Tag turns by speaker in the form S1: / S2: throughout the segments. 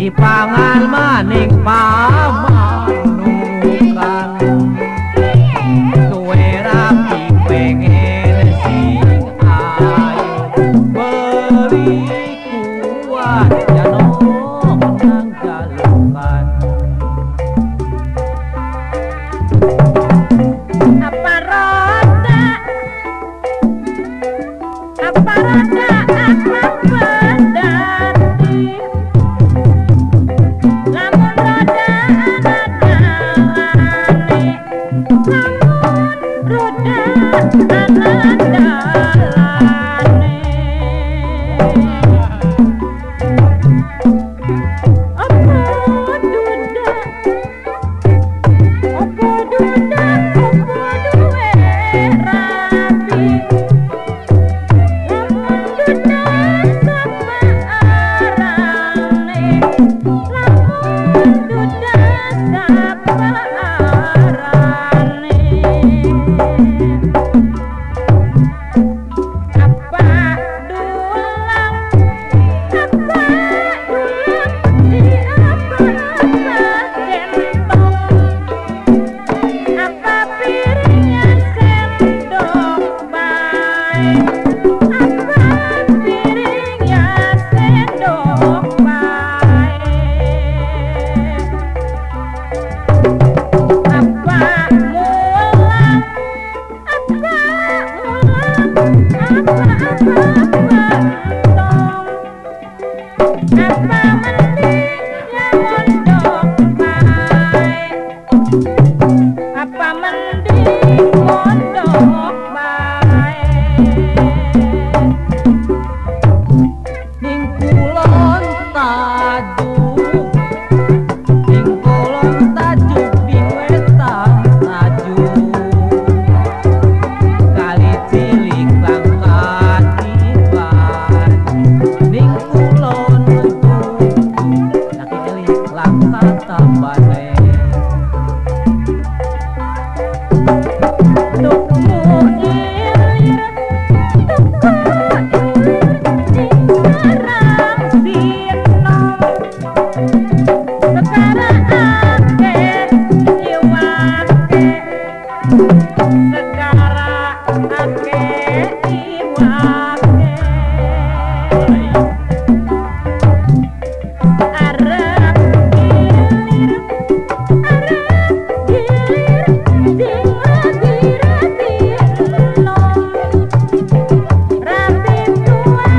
S1: Dipangan maning pamanukan tuwe rapi pengen sing ayu beli kuat janong nang jalukan
S2: apa roda apa pedati lamun roda anak dalane lamun roda anak dalane apa duda apa duda apa duwe rapi lamun duda sama arane lamun duda sama arane apa dulang di apa sendok apa piringnya sendok baik apa piringnya sendok baik apa mulang apa apa mendingnya mondok baik apa mending mondok baik
S1: ning kulon tajuk ning kulon tajuk ning wetan tajuk kali cilik langkat iban ning kulon tuku kaki cilik langkat tambane
S2: tuku ilir tuku ilir sekarang sinom sekarang ake iwake sekarang ake iwake arep gilir sing rapi-rapi enom rapi tua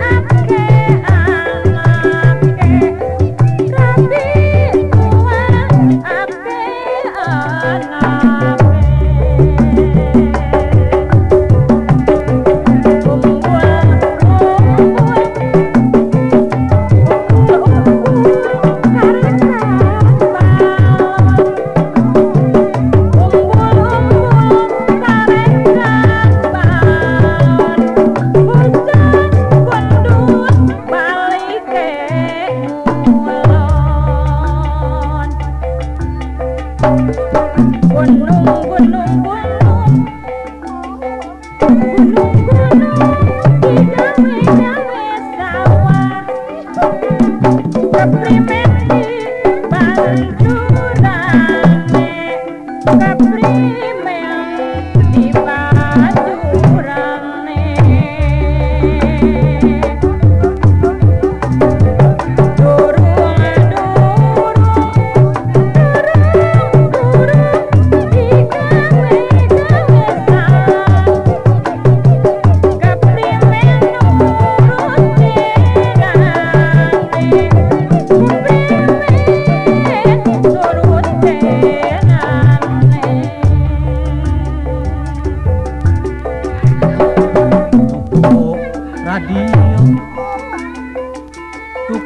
S2: ake anake rapi tua ake anake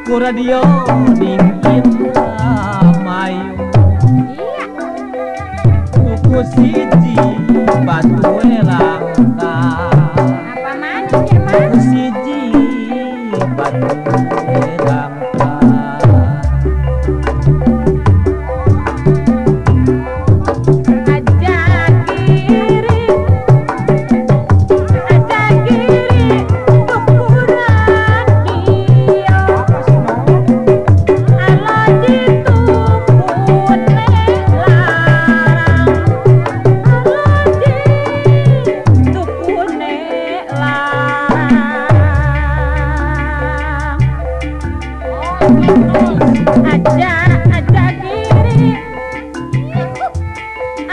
S1: ku radio ning Indramayu
S2: Iya.
S1: tuku siji batu langka
S2: Apa mana dia mah?
S1: tuku siji batu langka
S2: Aja kiri tukuran dia. Alo ditukune larang. Alo ditukune larang.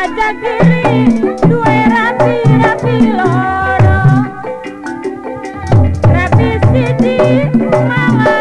S2: Aja kiri duwe rapi loro. Rapi siji mangan